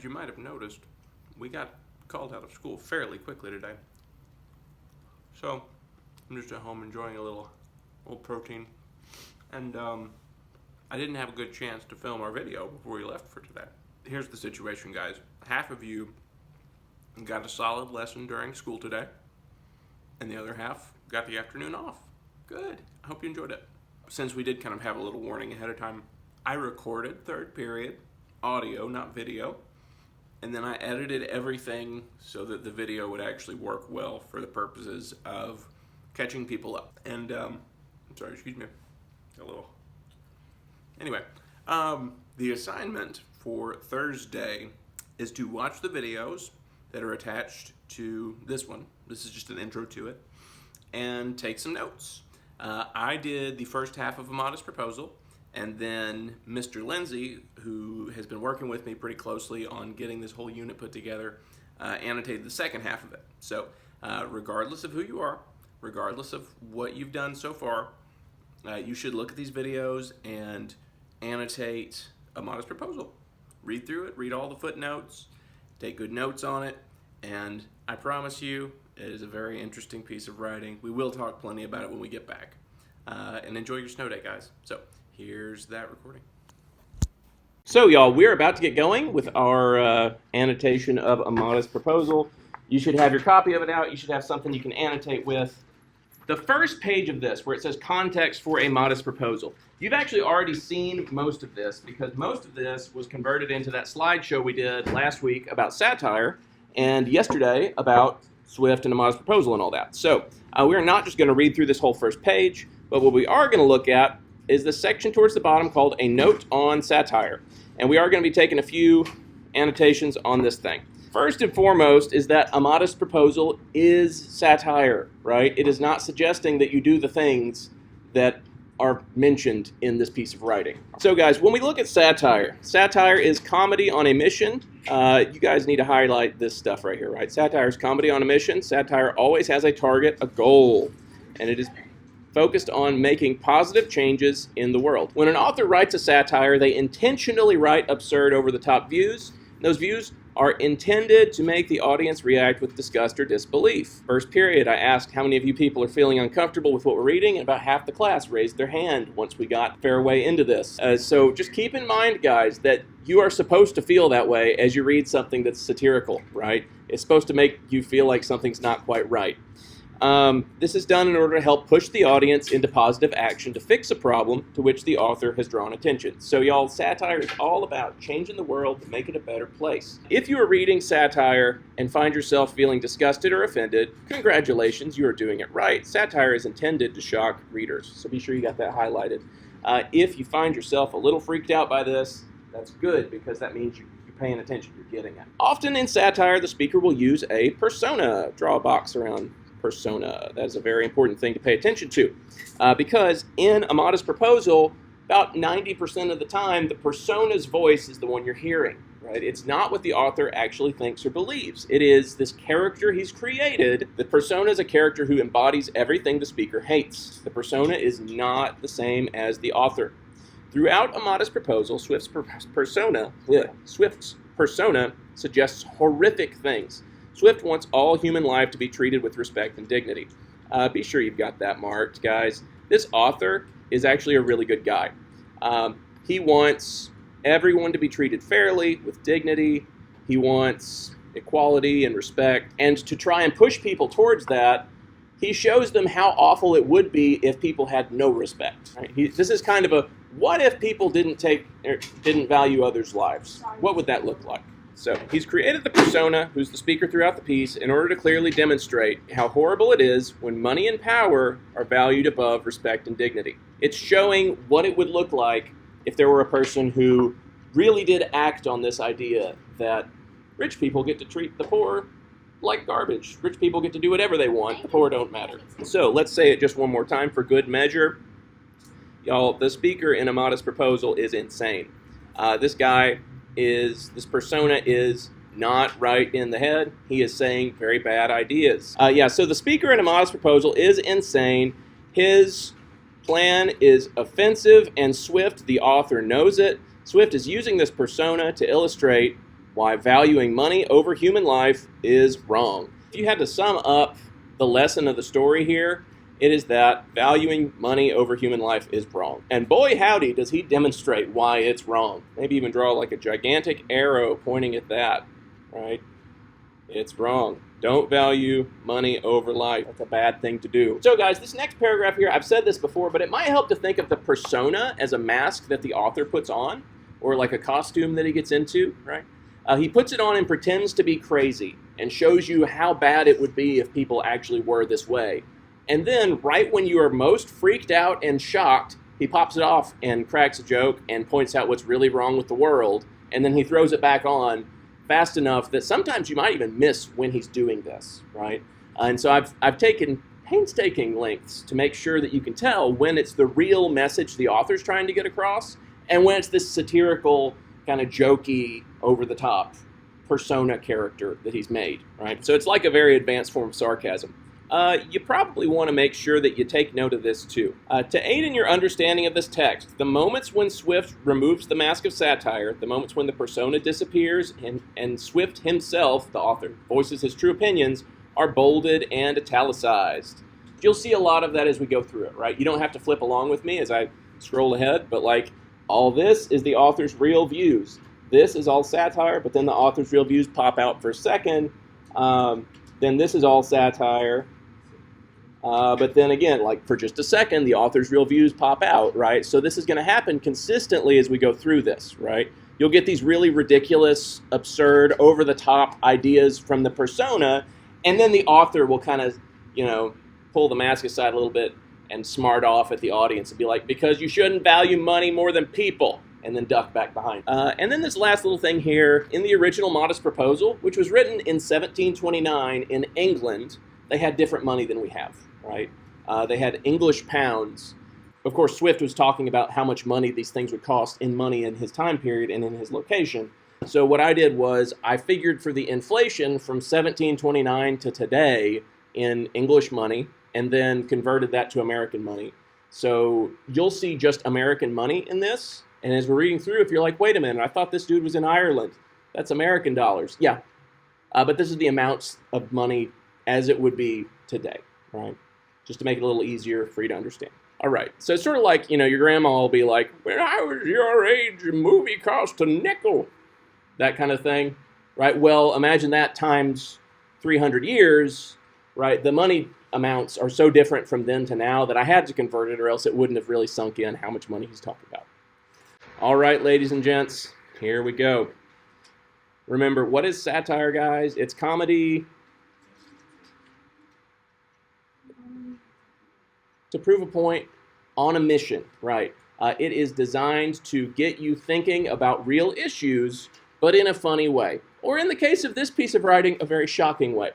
you might have noticed, we got called out of school fairly quickly today. So I'm just at home enjoying a little protein. And I didn't have a good chance to film our video before we left for today. Here's the situation, guys. Half of you got a solid lesson during school today, and the other half got the afternoon off. Good. I hope you enjoyed it. Since we did kind of have a little warning ahead of time, I recorded third period audio, not video, and then I edited everything so that the video would actually work well for the purposes of catching people up. And, I'm sorry, excuse me, a little. Anyway, the assignment for Thursday is to watch the videos that are attached to this one. This is just an intro to it, and take some notes. I did the first half of A Modest Proposal, and then Mr. Lindsey, who has been working with me pretty closely on getting this whole unit put together, annotated the second half of it. So regardless of who you are, regardless of what you've done so far, you should look at these videos and annotate A Modest Proposal. Read through it, read all the footnotes, take good notes on it, and I promise you, it is a very interesting piece of writing. We will talk plenty about it when we get back. And enjoy your snow day, guys. So, here's that recording. So, y'all, we're about to get going with our annotation of A Modest Proposal. You should have your copy of it out. You should have something you can annotate with. The first page of this, where it says Context for a Modest Proposal, you've actually already seen most of this, because most of this was converted into that slideshow we did last week about satire, and yesterday about Swift and A Modest Proposal and all that. So we're not just going to read through this whole first page, but what we are going to look at is the section towards the bottom called A Note on Satire. And we are going to be taking a few annotations on this thing. First and foremost is that A Modest Proposal is satire, right? It is not suggesting that you do the things that are mentioned in this piece of writing. So guys, when we look at satire, satire is comedy on a mission. You guys need to highlight this stuff right here, right? Satire is comedy on a mission. Satire always has a target, a goal, and it is focused on making positive changes in the world. When an author writes a satire, they intentionally write absurd, over-the-top views. Those views are intended to make the audience react with disgust or disbelief. First period, I asked how many of you people are feeling uncomfortable with what we're reading, and about half the class raised their hand once we got fair way into this. So just keep in mind, guys, that you are supposed to feel that way as you read something that's satirical, right? It's supposed to make you feel like something's not quite right. This is done in order to help push the audience into positive action to fix a problem to which the author has drawn attention. So y'all, satire is all about changing the world to make it a better place. If you are reading satire and find yourself feeling disgusted or offended, congratulations, you are doing it right. Satire is intended to shock readers, so be sure you got that highlighted. If you find yourself a little freaked out by this, that's good, because that means you're paying attention, you're getting it. Often in satire, the speaker will use a persona. Draw a box around persona. That's a very important thing to pay attention to, because in A Modest Proposal, about 90% of the time, the persona's voice is the one you're hearing, right? It's not what the author actually thinks or believes. It is this character he's created. The persona is a character who embodies everything the speaker hates. The persona is not the same as the author. Throughout A Modest Proposal, Swift's persona suggests horrific things. Swift wants all human life to be treated with respect and dignity. Be sure you've got that marked, guys. This author is actually a really good guy. He wants everyone to be treated fairly, with dignity. He wants equality and respect. And to try and push people towards that, he shows them how awful it would be if people had no respect. Right? This is kind of a, what if people didn't value others' lives? What would that look like? So he's created the persona, who's the speaker throughout the piece, in order to clearly demonstrate how horrible it is when money and power are valued above respect and dignity. It's showing what it would look like if there were a person who really did act on this idea that rich people get to treat the poor like garbage. Rich people get to do whatever they want. The poor don't matter. So let's say it just one more time for good measure. Y'all, the speaker in A Modest Proposal is insane. This persona is not right in the head. He is saying very bad ideas. So the speaker in A Modest Proposal is insane. His plan is offensive, and Swift, the author, knows it. Swift is using this persona to illustrate why valuing money over human life is wrong. If you had to sum up the lesson of the story here, it is that valuing money over human life is wrong. And boy howdy does he demonstrate why it's wrong. Maybe even draw like a gigantic arrow pointing at that, right? It's wrong. Don't value money over life. That's a bad thing to do. So guys, this next paragraph here, I've said this before, but it might help to think of the persona as a mask that the author puts on, or like a costume that he gets into, right? He puts it on and pretends to be crazy and shows you how bad it would be if people actually were this way. And then, right when you are most freaked out and shocked, he pops it off and cracks a joke and points out what's really wrong with the world, and then he throws it back on fast enough that sometimes you might even miss when he's doing this, right? And so I've taken painstaking lengths to make sure that you can tell when it's the real message the author's trying to get across and when it's this satirical, kind of jokey, over-the-top persona character that he's made, right? So it's like a very advanced form of sarcasm. You probably want to make sure that you take note of this too. To aid in your understanding of this text, the moments when Swift removes the mask of satire, the moments when the persona disappears and Swift himself, the author, voices his true opinions, are bolded and italicized. You'll see a lot of that as we go through it, right? You don't have to flip along with me as I scroll ahead, but like all this is the author's real views. This is all satire, but then the author's real views pop out for a second. Then this is all satire. But then again, like for just a second, the author's real views pop out, right? So this is going to happen consistently as we go through this, right? You'll get these really ridiculous, absurd, over-the-top ideas from the persona, and then the author will kind of, pull the mask aside a little bit and smart off at the audience and be like, because you shouldn't value money more than people, and then duck back behind. And then this last little thing here, in the original Modest Proposal, which was written in 1729 in England, they had different money than we have, right? They had English pounds. Of course, Swift was talking about how much money these things would cost in money in his time period and in his location. So what I did was I figured for the inflation from 1729 to today in English money and then converted that to American money. So you'll see just American money in this. And as we're reading through, if you're like, wait a minute, I thought this dude was in Ireland. That's American dollars. Yeah. But this is the amounts of money as it would be today, right? Just to make it a little easier for you to understand. All right. So it's sort of like, your grandma will be like, when I was your age, a movie cost a nickel. That kind of thing, right? Well, imagine that times 300 years, right? The money amounts are so different from then to now that I had to convert it or else it wouldn't have really sunk in how much money he's talking about. All right, ladies and gents, here we go. Remember, what is satire, guys? It's comedy to prove a point on a mission, right? It is designed to get you thinking about real issues, but in a funny way. Or in the case of this piece of writing, a very shocking way.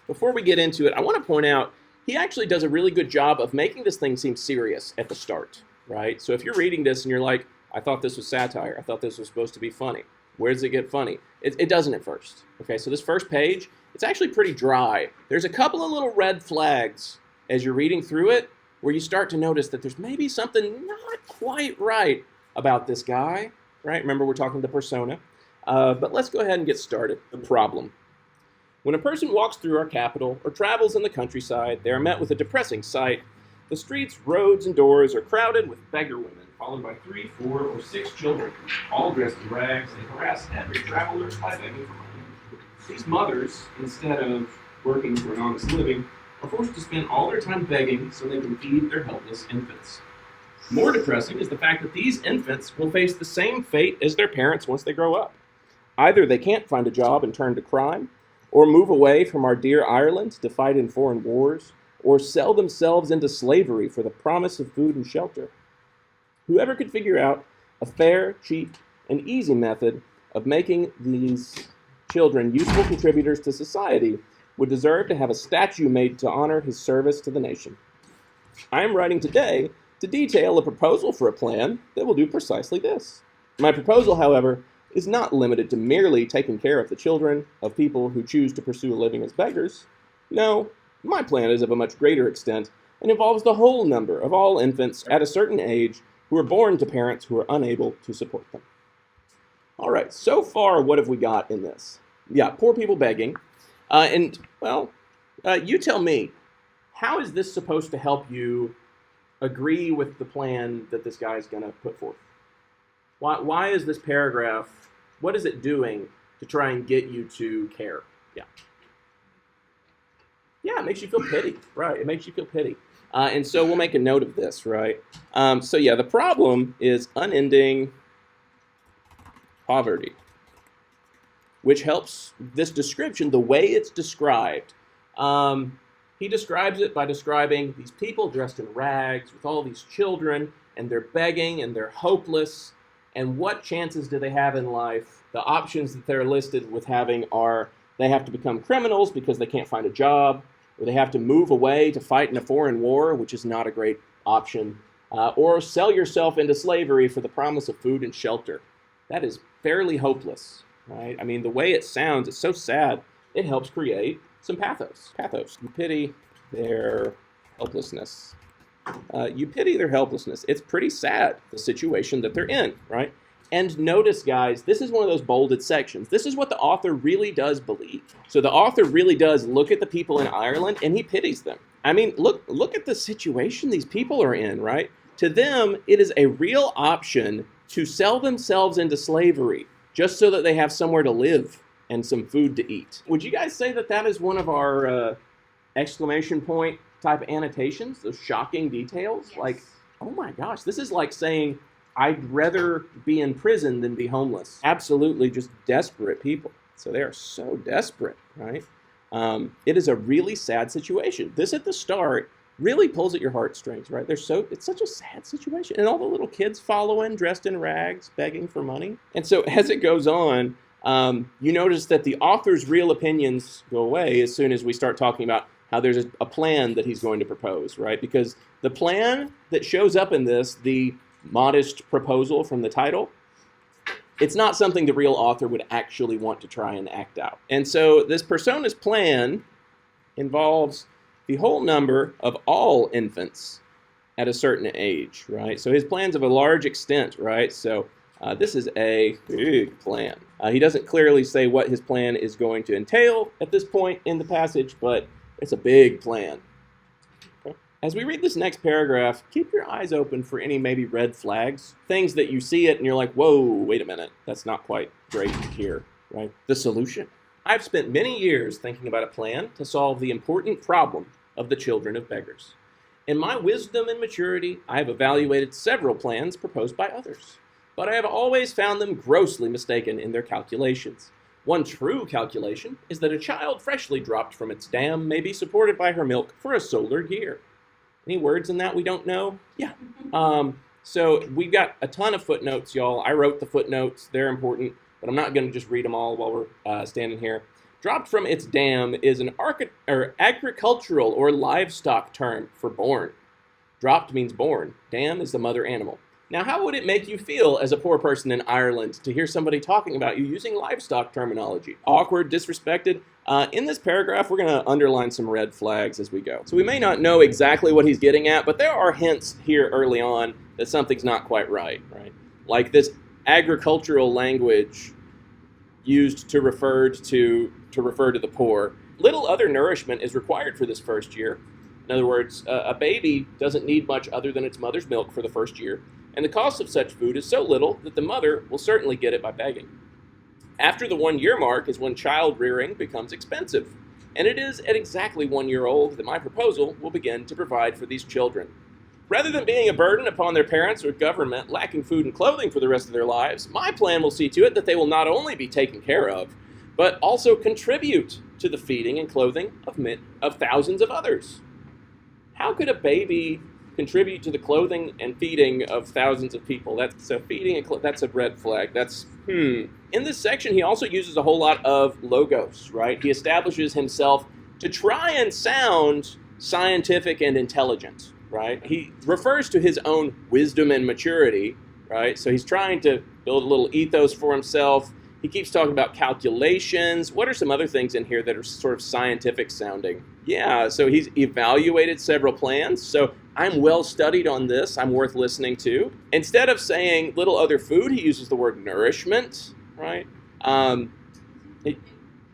Before we get into it, I want to point out, he actually does a really good job of making this thing seem serious at the start, right? So if you're reading this and you're like, I thought this was satire, I thought this was supposed to be funny. Where does it get funny? It doesn't at first. Okay, so this first page, it's actually pretty dry. There's a couple of little red flags as you're reading through it where you start to notice that there's maybe something not quite right about this guy, right? Remember, we're talking the persona. But let's go ahead and get started. The problem. When a person walks through our capital or travels in the countryside, they are met with a depressing sight. The streets, roads, and doors are crowded with beggar women, followed by 3, 4, or 6 children, all dressed in rags. They harass every traveler by begging for money. These mothers, instead of working for an honest living, are forced to spend all their time begging so they can feed their helpless infants. More depressing is the fact that these infants will face the same fate as their parents once they grow up. Either they can't find a job and turn to crime, or move away from our dear Ireland to fight in foreign wars, or sell themselves into slavery for the promise of food and shelter. Whoever could figure out a fair, cheap, and easy method of making these children useful contributors to society would deserve to have a statue made to honor his service to the nation. I am writing today to detail a proposal for a plan that will do precisely this. My proposal, however, is not limited to merely taking care of the children of people who choose to pursue a living as beggars. No, my plan is of a much greater extent and involves the whole number of all infants at a certain age who are born to parents who are unable to support them. All right, so far, what have we got in this? Yeah, poor people begging. You tell me, how is this supposed to help you agree with the plan that this guy's going to put forth? Why is this paragraph, what is it doing to try and get you to care? Yeah. Yeah, it makes you feel pity, right? It makes you feel pity. And so we'll make a note of this, right? The problem is unending poverty, which helps this description, the way it's described. He describes it by describing these people dressed in rags with all these children, and they're begging and they're hopeless. And what chances do they have in life? The options that they're listed with having are they have to become criminals because they can't find a job, or they have to move away to fight in a foreign war, which is not a great option, or sell yourself into slavery for the promise of food and shelter. That is fairly hopeless, right? I mean, the way it sounds, it's so sad, it helps create some pathos. Pathos. You pity their helplessness. You pity their helplessness. It's pretty sad, the situation that they're in, right? And notice, guys, this is one of those bolded sections. This is what the author really does believe. So the author really does look at the people in Ireland, and he pities them. I mean, look at the situation these people are in, right? To them, it is a real option to sell themselves into slavery just so that they have somewhere to live and some food to eat. Would you guys say that that is one of our exclamation point type annotations, those shocking details? Yes. Like, oh my gosh, this is like saying, I'd rather be in prison than be homeless. Absolutely just desperate people. So they are so desperate, right? It is a really sad situation. This at the start really pulls at your heartstrings, right? It's such a sad situation. And all the little kids following, dressed in rags, begging for money. And so as it goes on, you notice that the author's real opinions go away as soon as we start talking about how there's a plan that he's going to propose, right? Because the plan that shows up in this, the modest proposal from the title, it's not something the real author would actually want to try and act out. And so this persona's plan involves the whole number of all infants at a certain age, right? So his plan's of a large extent, right? So this is a big plan. He doesn't clearly say what his plan is going to entail at this point in the passage, but it's a big plan. Okay. As we read this next paragraph, keep your eyes open for any maybe red flags, things that you see it and you're like, whoa, wait a minute, that's not quite great here, right? The solution. I've spent many years thinking about a plan to solve the important problem of the children of beggars. In my wisdom and maturity, I have evaluated several plans proposed by others, but I have always found them grossly mistaken in their calculations. One true calculation is that a child freshly dropped from its dam may be supported by her milk for a solar year. Any words in that we don't know? Yeah. So we've got a ton of footnotes, y'all. I wrote the footnotes. They're important, but I'm not going to just read them all while we're standing here. Dropped from its dam is an agricultural or livestock term for born. Dropped means born. Dam is the mother animal. Now, how would it make you feel as a poor person in Ireland to hear somebody talking about you using livestock terminology? Awkward, disrespected? In this paragraph, we're going to underline some red flags as we go. So we may not know exactly what he's getting at, but there are hints here early on that something's not quite right? Like this agricultural language used to refer to the poor. Little other nourishment is required for this first year. In other words, a baby doesn't need much other than its mother's milk for the first year. And the cost of such food is so little that the mother will certainly get it by begging. After the 1 year mark is when child rearing becomes expensive, and it is at exactly 1 year old that my proposal will begin to provide for these children. Rather than being a burden upon their parents or government lacking food and clothing for the rest of their lives, my plan will see to it that they will not only be taken care of, but also contribute to the feeding and clothing of thousands of others. How could a baby contribute to the clothing and feeding of thousands of people? That's a red flag. In this section, he also uses a whole lot of logos, right? He establishes himself to try and sound scientific and intelligent, right? He refers to his own wisdom and maturity, right? So he's trying to build a little ethos for himself. He keeps talking about calculations. What are some other things in here that are sort of scientific sounding? Yeah, so he's evaluated several plans. So I'm well studied on this. I'm worth listening to. Instead of saying little other food, he uses the word nourishment. right? Um,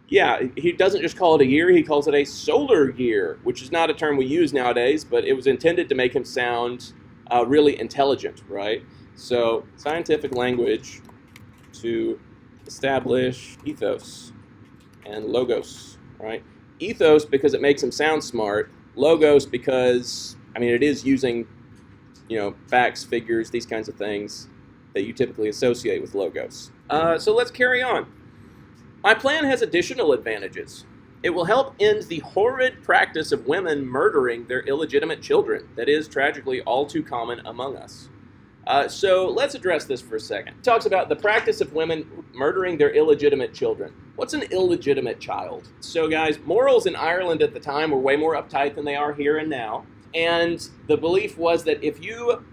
Yeah, he doesn't just call it a year, he calls it a solar year, which is not a term we use nowadays, but it was intended to make him sound really intelligent, right? So, scientific language to establish ethos and logos, right? Ethos because it makes him sound smart, logos because, I mean, it is using, facts, figures, these kinds of things that you typically associate with logos. So let's carry on. My plan has additional advantages. It will help end the horrid practice of women murdering their illegitimate children that is, tragically, all too common among us. So let's address this for a second. It talks about the practice of women murdering their illegitimate children. What's an illegitimate child? So guys, morals in Ireland at the time were way more uptight than they are here and now. And the belief was that if you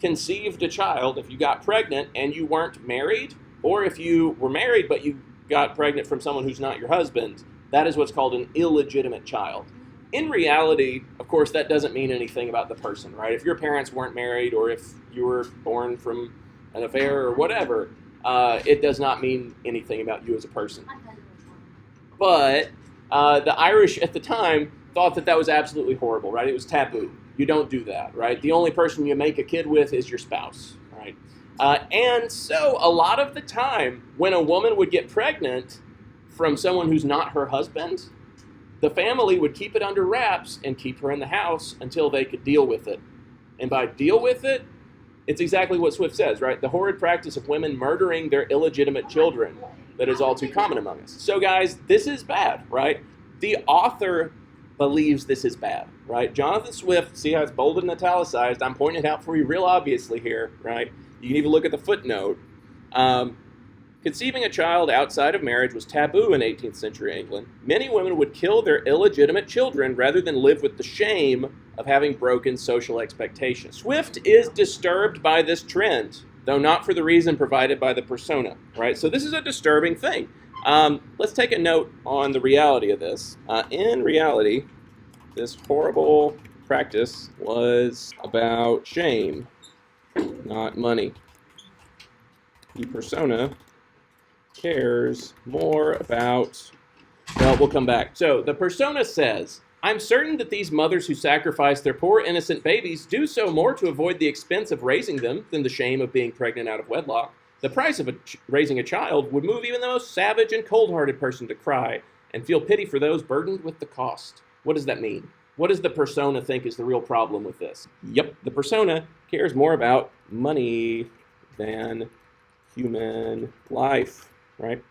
conceived a child, if you got pregnant and you weren't married, or if you were married but you got pregnant from someone who's not your husband, that is what's called an illegitimate child. In reality, of course, that doesn't mean anything about the person, right? If your parents weren't married or if you were born from an affair or whatever, it does not mean anything about you as a person. But the Irish at the time thought that was absolutely horrible, right? It was taboo. You don't do that, right? The only person you make a kid with is your spouse, right? And so a lot of the time when a woman would get pregnant from someone who's not her husband, the family would keep it under wraps and keep her in the house until they could deal with it. And by deal with it, it's exactly what Swift says, right? The horrid practice of women murdering their illegitimate children that is all too common among us. So guys, this is bad, right? The author believes this is bad, right? Jonathan Swift, see how it's bolded and italicized? I'm pointing it out for you real obviously here, right? You can even look at the footnote. Conceiving a child outside of marriage was taboo in 18th century England. Many women would kill their illegitimate children rather than live with the shame of having broken social expectations. Swift is disturbed by this trend, though not for the reason provided by the persona, right? So this is a disturbing thing. Let's take a note on the reality of this. In reality, this horrible practice was about shame, not money. The persona cares more about... Well, we'll come back. So the persona says, I'm certain that these mothers who sacrifice their poor innocent babies do so more to avoid the expense of raising them than the shame of being pregnant out of wedlock. The price of raising a child would move even the most savage and cold-hearted person to cry and feel pity for those burdened with the cost. What does that mean? What does the persona think is the real problem with this? Yep, the persona cares more about money than human life, right?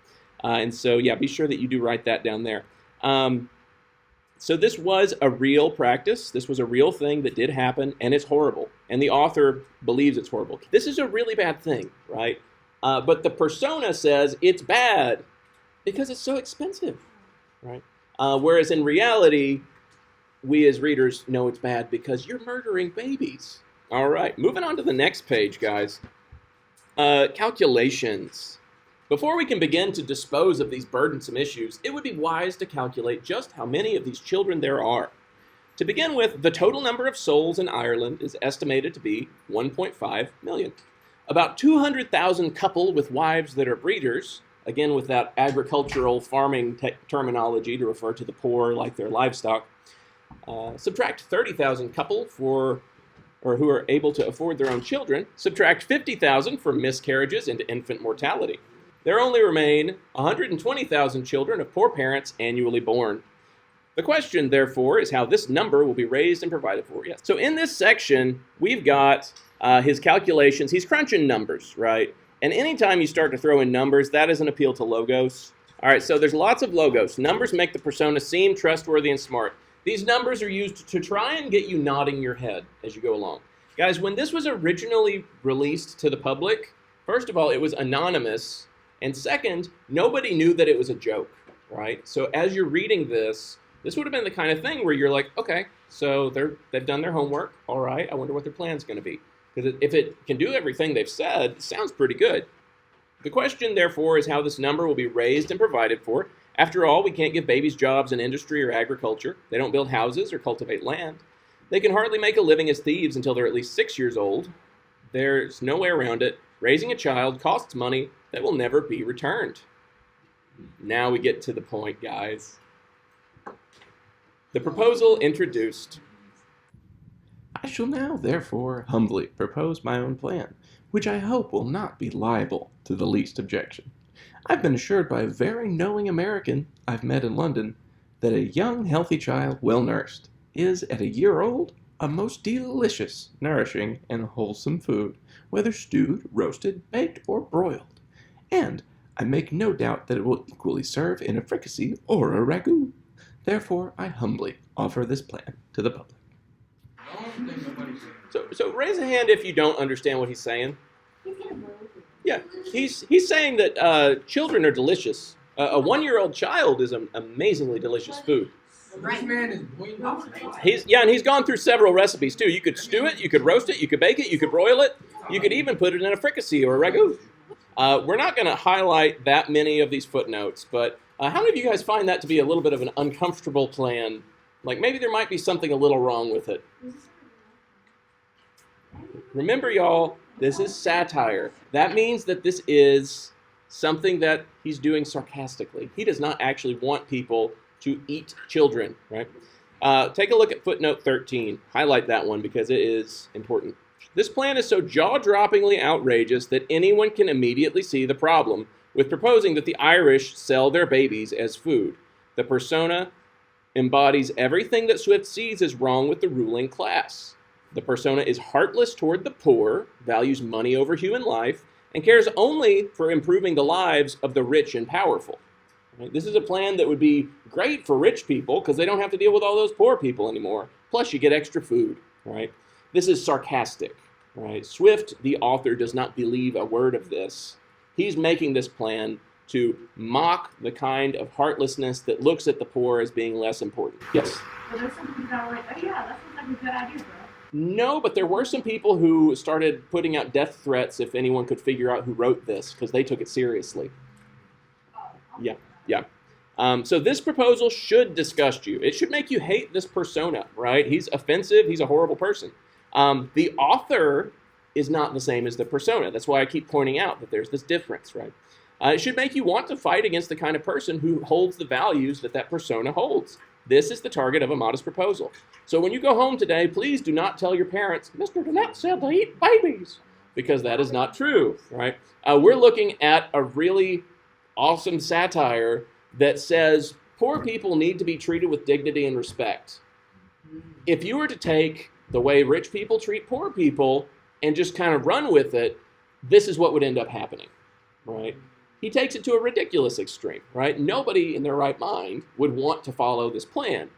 And so, yeah, be sure that you do write that down there. So this was a real practice. This was a real thing that did happen, and it's horrible. And the author believes it's horrible. This is a really bad thing, right? But the persona says it's bad because it's so expensive, right? Whereas in reality, we as readers know it's bad because you're murdering babies. All right, moving on to the next page, guys. Calculations. Before we can begin to dispose of these burdensome issues, it would be wise to calculate just how many of these children there are. To begin with, the total number of souls in Ireland is estimated to be 1.5 million. About 200,000 couple with wives that are breeders, again with that agricultural farming terminology to refer to the poor like their livestock. Subtract 30,000 couple who are able to afford their own children. Subtract 50,000 for miscarriages and infant mortality. There only remain 120,000 children of poor parents annually born. The question, therefore, is how this number will be raised and provided for. Yes. So in this section, we've got his calculations. He's crunching numbers, right? And anytime you start to throw in numbers, that is an appeal to logos. All right, so there's lots of logos. Numbers make the persona seem trustworthy and smart. These numbers are used to try and get you nodding your head as you go along. Guys, when this was originally released to the public, first of all, it was anonymous. And second, nobody knew that it was a joke, right? So as you're reading this would have been the kind of thing where you're like, okay, so they've done their homework. All right, I wonder what their plan's going to be. Because if it can do everything they've said, it sounds pretty good. The question, therefore, is how this number will be raised and provided for. After all, we can't give babies jobs in industry or agriculture. They don't build houses or cultivate land. They can hardly make a living as thieves until they're at least 6 years old. There's no way around it. Raising a child costs money that will never be returned. Now we get to the point, guys. The proposal introduced. I shall now, therefore, humbly propose my own plan, which I hope will not be liable to the least objection. I've been assured by a very knowing American I've met in London that a young, healthy child, well nursed, is, at a year old, a most delicious, nourishing, and wholesome food, whether stewed, roasted, baked, or broiled. And I make no doubt that it will equally serve in a fricassee or a ragout. Therefore, I humbly offer this plan to the public. So raise a hand if you don't understand what he's saying. Yeah, he's saying that children are delicious. A 1-year-old child is an amazingly delicious food. This man is And he's gone through several recipes too. You could stew it, you could roast it, you could bake it, you could broil it, you could even put it in a fricassee or a ragout. We're not going to highlight that many of these footnotes, but how many of you guys find that to be a little bit of an uncomfortable plan? Like maybe there might be something a little wrong with it. Remember, y'all, this is satire. That means that this is something that he's doing sarcastically. He does not actually want people to eat children, right? Take a look at footnote 13. Highlight that one because it is important. This plan is so jaw-droppingly outrageous that anyone can immediately see the problem with proposing that the Irish sell their babies as food. The persona embodies everything that Swift sees as wrong with the ruling class. The persona is heartless toward the poor, values money over human life, and cares only for improving the lives of the rich and powerful. Right? This is a plan that would be great for rich people because they don't have to deal with all those poor people anymore. Plus, you get extra food. Right? This is sarcastic. Right? Swift, the author, does not believe a word of this. He's making this plan to mock the kind of heartlessness that looks at the poor as being less important. Yes? Well, there's some people that are like, oh yeah, that sounds like a good idea, bro. No, but there were some people who started putting out death threats if anyone could figure out who wrote this, because they took it seriously. Yeah. So this proposal should disgust you. It should make you hate this persona, right? He's offensive. He's a horrible person. The author is not the same as the persona. That's why I keep pointing out that there's this difference, right? It should make you want to fight against the kind of person who holds the values that persona holds. This is the target of a modest proposal. So when you go home today, please do not tell your parents, Mr. Denette said they eat babies, because that is not true, right? We're looking at a really awesome satire that says poor people need to be treated with dignity and respect. If you were to take the way rich people treat poor people and just kind of run with it, this is what would end up happening, right? He takes it to a ridiculous extreme, right? Nobody in their right mind would want to follow this plan.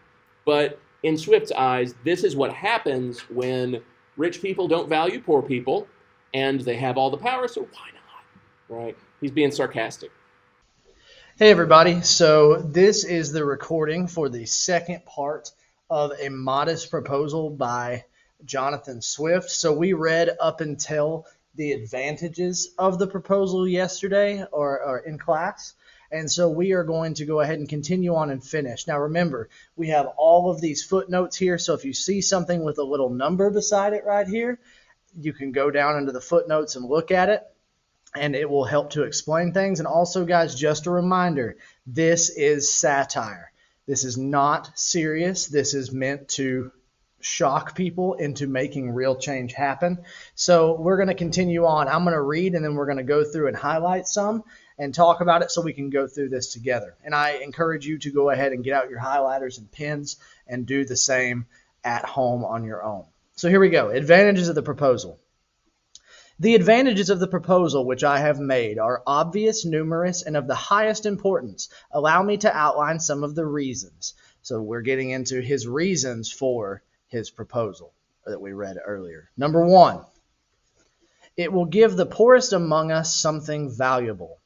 But in Swift's eyes, this is what happens when rich people don't value poor people and they have all the power, so why not, right? He's being sarcastic. Hey everybody, so this is the recording for the second part of A Modest Proposal by Jonathan Swift. So we read up until the advantages of the proposal yesterday or in class. And so we are going to go ahead and continue on and finish. Now remember, we have all of these footnotes here. So if you see something with a little number beside it right here, you can go down into the footnotes and look at it, and it will help to explain things. And also, guys, just a reminder, this is satire. This is not serious. This is meant to shock people into making real change happen. So we're going to continue on. I'm going to read, and then we're going to go through and highlight some and talk about it so we can go through this together. And I encourage you to go ahead and get out your highlighters and pens and do the same at home on your own. So here we go. Advantages of the proposal. The advantages of the proposal which I have made are obvious, numerous, and of the highest importance. Allow me to outline some of the reasons. So we're getting into his reasons for his proposal that we read earlier. Number one, it will give the poorest among us something valuable.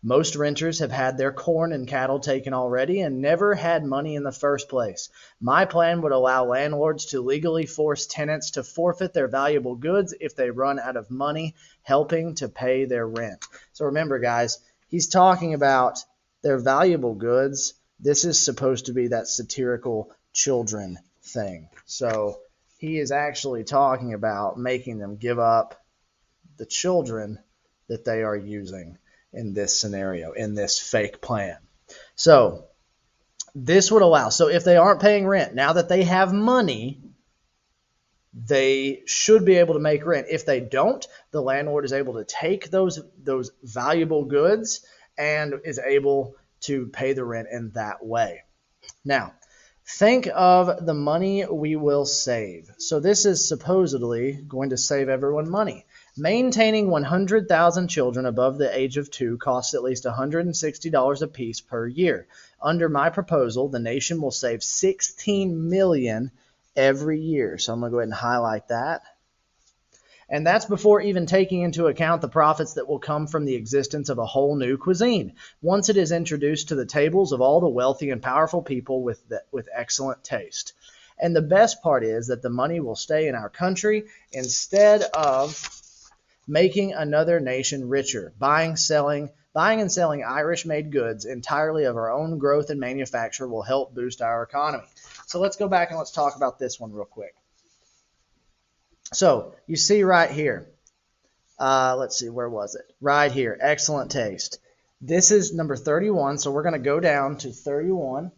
Most renters have had their corn and cattle taken already and never had money in the first place. My plan would allow landlords to legally force tenants to forfeit their valuable goods if they run out of money, helping to pay their rent. So remember, guys, he's talking about their valuable goods. This is supposed to be that satirical children thing. So he is actually talking about making them give up the children that they are using in this scenario, in this fake plan. So this would allow, so if they aren't paying rent, now that they have money, they should be able to make rent. If they don't, the landlord is able to take those valuable goods and is able to pay the rent in that way. Now, think of the money we will save. So this is supposedly going to save everyone money. Maintaining 100,000 children above the age of 2 costs at least $160 apiece per year. Under my proposal, the nation will save $16 million every year. So I'm going to go ahead and highlight that. And that's before even taking into account the profits that will come from the existence of a whole new cuisine, once it is introduced to the tables of all the wealthy and powerful people with excellent taste. And the best part is that the money will stay in our country instead of making another nation richer, buying and selling Irish-made goods entirely of our own growth and manufacture will help boost our economy. So let's go back and let's talk about this one real quick. So you see right here, let's see, where was it? Right here, excellent taste. This is number 31, so we're going to go down to 31.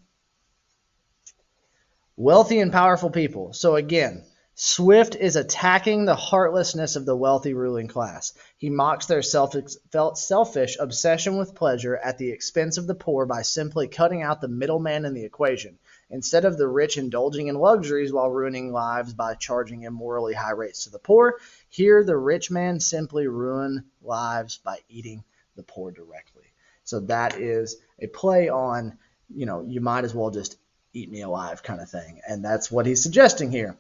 Wealthy and powerful people. So again, Swift is attacking the heartlessness of the wealthy ruling class. He mocks their selfish obsession with pleasure at the expense of the poor by simply cutting out the middleman in the equation. Instead of the rich indulging in luxuries while ruining lives by charging immorally high rates to the poor, here the rich man simply ruin lives by eating the poor directly. So that is a play on, you might as well just eat me alive kind of thing. And that's what he's suggesting here,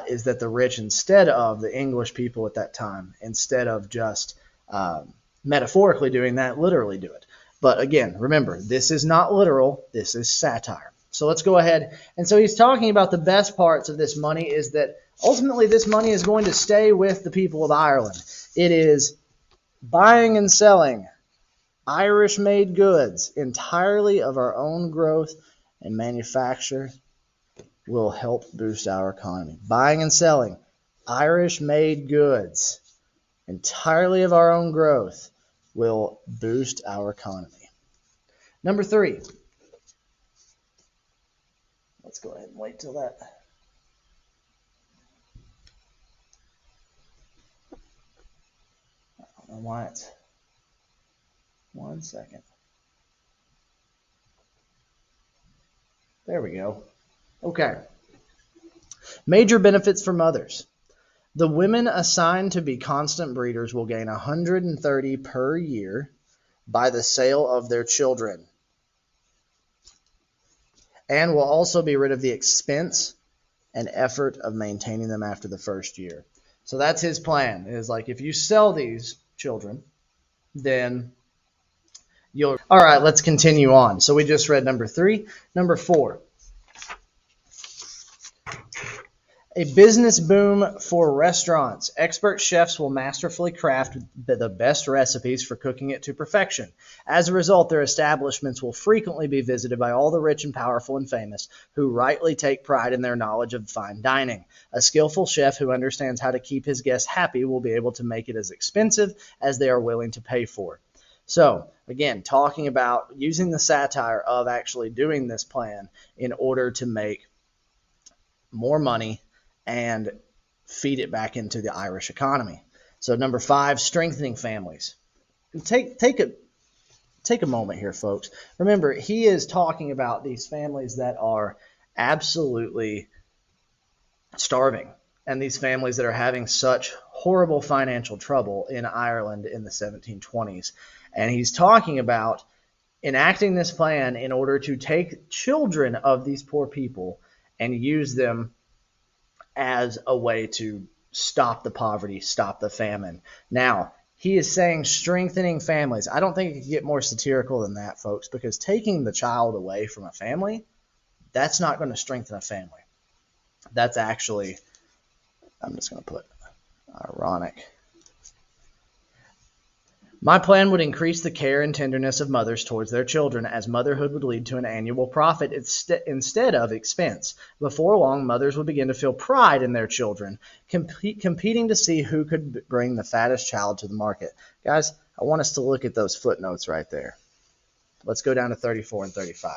is that the rich, instead of the English people at that time, instead of just metaphorically doing that, literally do it. But again, remember, this is not literal. This is satire. So let's go ahead. And so he's talking about the best parts of this money is that ultimately this money is going to stay with the people of Ireland. It is buying and selling Irish-made goods entirely of our own growth and manufacture will help boost our economy. Buying and selling Irish-made goods entirely of our own growth will boost our economy. Number 3. Let's go ahead and wait till that. I don't know why it's 1 second. There we go. Okay. Major benefits for mothers. The women assigned to be constant breeders will gain $130 per year by the sale of their children, and will also be rid of the expense and effort of maintaining them after the first year. So that's his plan. It is like, if you sell these children, then you'll... All right, let's continue on. So we just read number 3. Number 4. A business boom for restaurants. Expert chefs will masterfully craft the best recipes for cooking it to perfection. As a result, their establishments will frequently be visited by all the rich and powerful and famous who rightly take pride in their knowledge of fine dining. A skillful chef who understands how to keep his guests happy will be able to make it as expensive as they are willing to pay for. So, again, talking about using the satire of actually doing this plan in order to make more money and feed it back into the Irish economy. So number 5, strengthening families. Take a moment here, folks. Remember, he is talking about these families that are absolutely starving, and these families that are having such horrible financial trouble in Ireland in the 1720s. And he's talking about enacting this plan in order to take children of these poor people and use them as a way to stop the poverty, stop the famine. Now, he is saying strengthening families. I don't think it could get more satirical than that, folks, because taking the child away from a family, that's not going to strengthen a family. That's actually, I'm just going to put ironic. My plan would increase the care and tenderness of mothers towards their children, as motherhood would lead to an annual profit instead of expense. Before long, mothers would begin to feel pride in their children, competing to see who could bring the fattest child to the market. Guys, I want us to look at those footnotes right there. Let's go down to 34 and 35.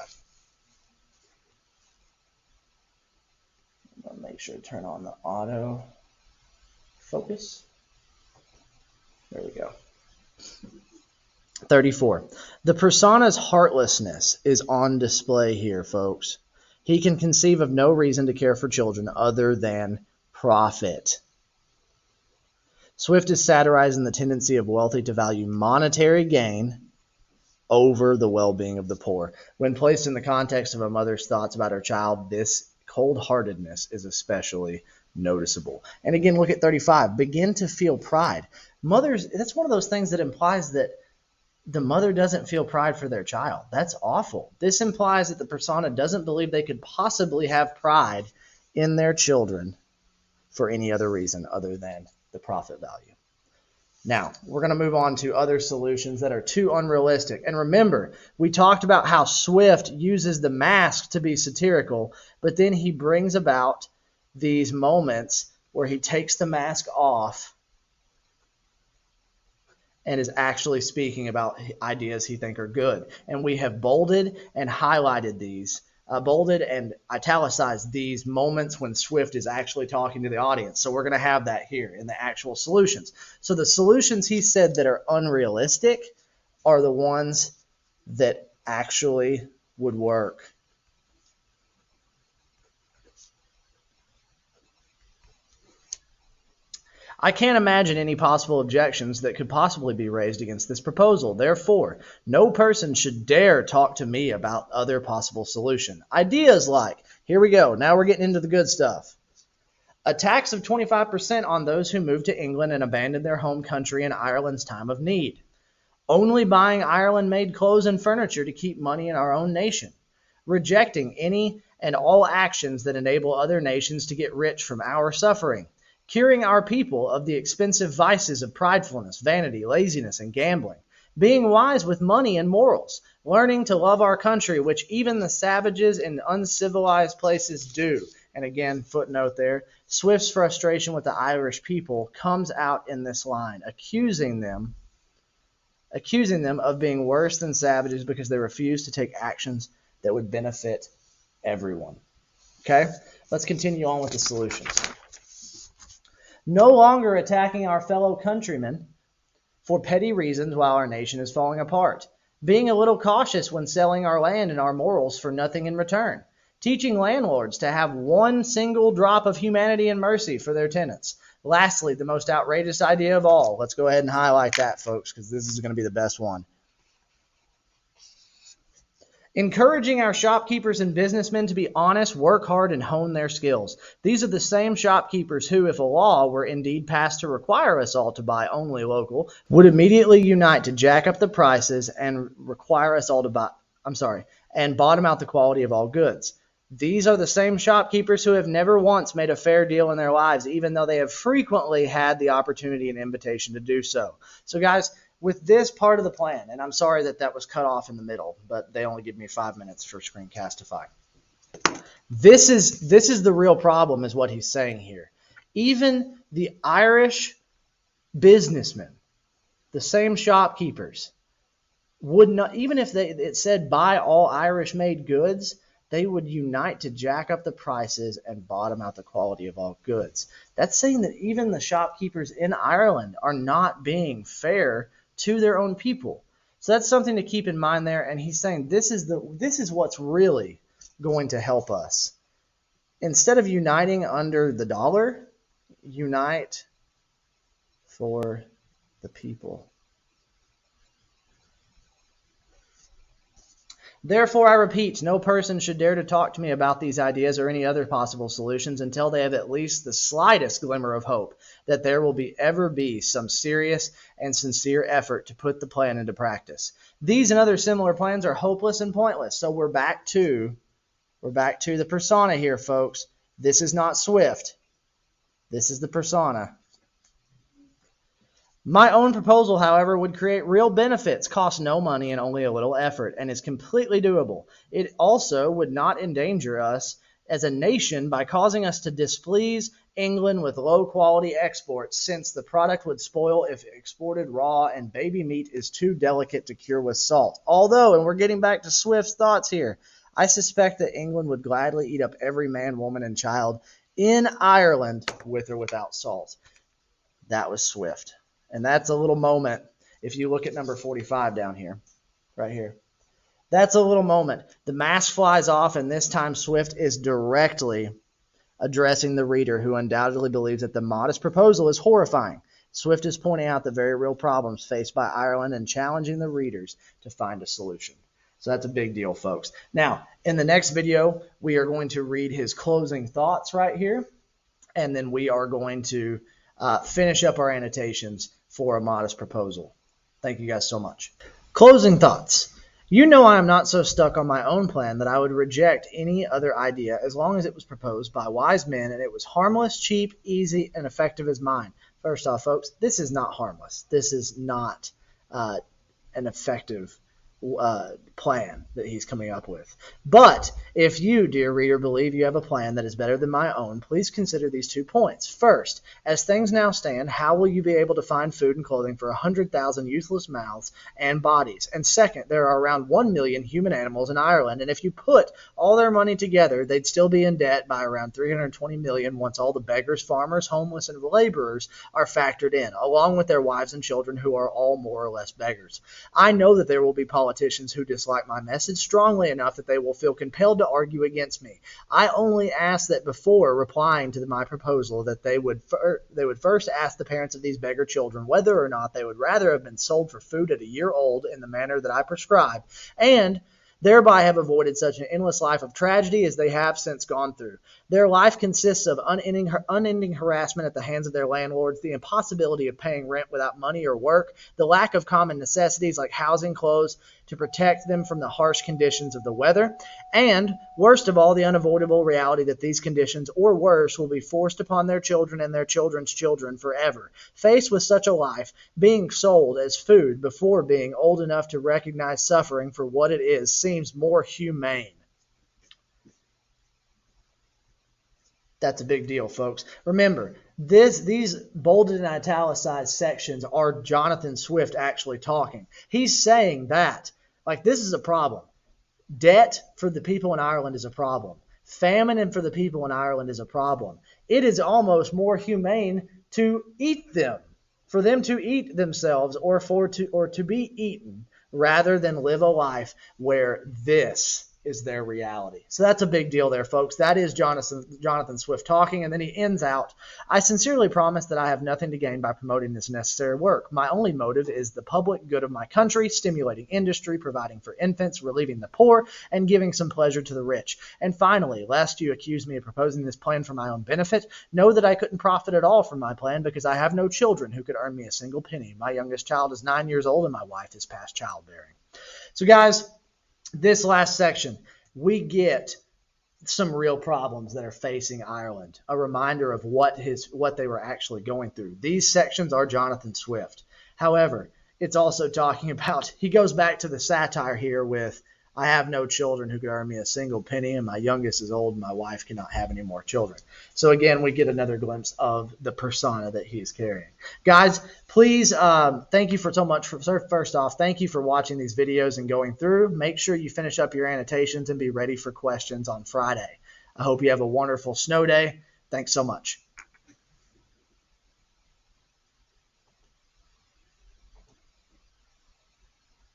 I'll make sure to turn on the auto focus. There we go. 34. The persona's heartlessness is on display here, folks. He can conceive of no reason to care for children other than profit. Swift is satirizing the tendency of wealthy to value monetary gain over the well-being of the poor. When placed in the context of a mother's thoughts about her child, this cold-heartedness is especially noticeable. And again, look at 35. Begin to feel pride. Mothers, that's one of those things that implies that the mother doesn't feel pride for their child. That's awful. This implies that the persona doesn't believe they could possibly have pride in their children for any other reason other than the profit value. Now, we're going to move on to other solutions that are too unrealistic. And remember, we talked about how Swift uses the mask to be satirical, but then he brings about these moments where he takes the mask off and is actually speaking about ideas he thinks are good. And we have bolded and highlighted these, bolded and italicized these moments when Swift is actually talking to the audience. So we're going to have that here in the actual solutions. So the solutions he said that are unrealistic are the ones that actually would work. I can't imagine any possible objections that could possibly be raised against this proposal. Therefore, no person should dare talk to me about other possible solution. Ideas like, here we go, now we're getting into the good stuff. A tax of 25% on those who move to England and abandon their home country in Ireland's time of need. Only buying Ireland-made clothes and furniture to keep money in our own nation. Rejecting any and all actions that enable other nations to get rich from our suffering. Curing our people of the expensive vices of pridefulness, vanity, laziness, and gambling. Being wise with money and morals. Learning to love our country, which even the savages in uncivilized places do. And again, footnote there, Swift's frustration with the Irish people comes out in this line, accusing them of being worse than savages because they refuse to take actions that would benefit everyone. Okay, let's continue on with the solutions. No longer attacking our fellow countrymen for petty reasons while our nation is falling apart. Being a little cautious when selling our land and our morals for nothing in return. Teaching landlords to have one single drop of humanity and mercy for their tenants. Lastly, the most outrageous idea of all. Let's go ahead and highlight that, folks, because this is going to be the best one. Encouraging our shopkeepers and businessmen to be honest, work hard, and hone their skills. These are the same shopkeepers who, if a law were indeed passed to require us all to buy only local, would immediately unite to jack up the prices and require us all to buy, and bottom out the quality of all goods. These are the same shopkeepers who have never once made a fair deal in their lives, even though they have frequently had the opportunity and invitation to do so. So guys, with this part of the plan, and I'm sorry that that was cut off in the middle, but they only give me 5 minutes for Screencastify. This is the real problem, is what he's saying here. Even the Irish businessmen, the same shopkeepers, would not, even if it said buy all Irish-made goods, they would unite to jack up the prices and bottom out the quality of all goods. That's saying that even the shopkeepers in Ireland are not being fair to their own people. So that's something to keep in mind there. And he's saying this is what's really going to help us. Instead of uniting under the dollar, unite for the people. Therefore, I repeat, no person should dare to talk to me about these ideas or any other possible solutions until they have at least the slightest glimmer of hope that there will ever be some serious and sincere effort to put the plan into practice. These and other similar plans are hopeless and pointless. So we're back to the persona here, folks. This is not Swift. This is the persona. My own proposal, however, would create real benefits, cost no money and only a little effort, and is completely doable. It also would not endanger us as a nation by causing us to displease England with low-quality exports, since the product would spoil if exported raw and baby meat is too delicate to cure with salt. Although, and we're getting back to Swift's thoughts here, I suspect that England would gladly eat up every man, woman, and child in Ireland with or without salt. That was Swift. And that's a little moment. If you look at number 45 down here, right here, that's a little moment. The mask flies off, and this time Swift is directly addressing the reader, who undoubtedly believes that the modest proposal is horrifying. Swift is pointing out the very real problems faced by Ireland and challenging the readers to find a solution. So that's a big deal, folks. Now, in the next video, we are going to read his closing thoughts right here, and then we are going to finish up our annotations for a modest proposal. Thank you guys so much. Closing thoughts. You know I am not so stuck on my own plan that I would reject any other idea as long as it was proposed by wise men and it was harmless, cheap, easy, and effective as mine. First off, folks, this is not harmless. This is not an effective plan that he's coming up with. But if you, dear reader, believe you have a plan that is better than my own, please consider these 2 points. First, as things now stand, how will you be able to find food and clothing for 100,000 useless mouths and bodies? And second, there are around 1 million human animals in Ireland, and if you put all their money together, they'd still be in debt by around 320 million once all the beggars, farmers, homeless, and laborers are factored in, along with their wives and children who are all more or less beggars. I know that there will be politicians who dislike my message strongly enough that they will feel compelled to argue against me. I only ask that before replying to my proposal that they would first ask the parents of these beggar children whether or not they would rather have been sold for food at a year old in the manner that I prescribe, and thereby have avoided such an endless life of tragedy as they have since gone through. Their life consists of unending harassment at the hands of their landlords, the impossibility of paying rent without money or work, the lack of common necessities like housing, clothes, to protect them from the harsh conditions of the weather, and, worst of all, the unavoidable reality that these conditions, or worse, will be forced upon their children and their children's children forever. Faced with such a life, being sold as food before being old enough to recognize suffering for what it is seems more humane. That's a big deal, folks. Remember, these bolded and italicized sections are Jonathan Swift actually talking. He's saying that, like, this is a problem. Debt for the people in Ireland is a problem. Famine for the people in Ireland is a problem. It is almost more humane to eat them, for them to eat themselves or to be eaten, rather than live a life where this is their reality. So that's a big deal there, folks. That is Jonathan Swift talking, and then he ends out, I sincerely promise that I have nothing to gain by promoting this necessary work. My only motive is the public good of my country, stimulating industry, providing for infants, relieving the poor, and giving some pleasure to the rich. And finally, lest you accuse me of proposing this plan for my own benefit, know that I couldn't profit at all from my plan because I have no children who could earn me a single penny. My youngest child is 9 years old, and my wife is past childbearing. So guys, this last section, we get some real problems that are facing Ireland, a reminder of what they were actually going through. These sections are Jonathan Swift. However, it's also talking about, he goes back to the satire here with, I have no children who could earn me a single penny, and my youngest is old, and my wife cannot have any more children. So again, we get another glimpse of the persona that he is carrying. Guys, please, thank you for so much. First off, thank you for watching these videos and going through. Make sure you finish up your annotations and be ready for questions on Friday. I hope you have a wonderful snow day. Thanks so much.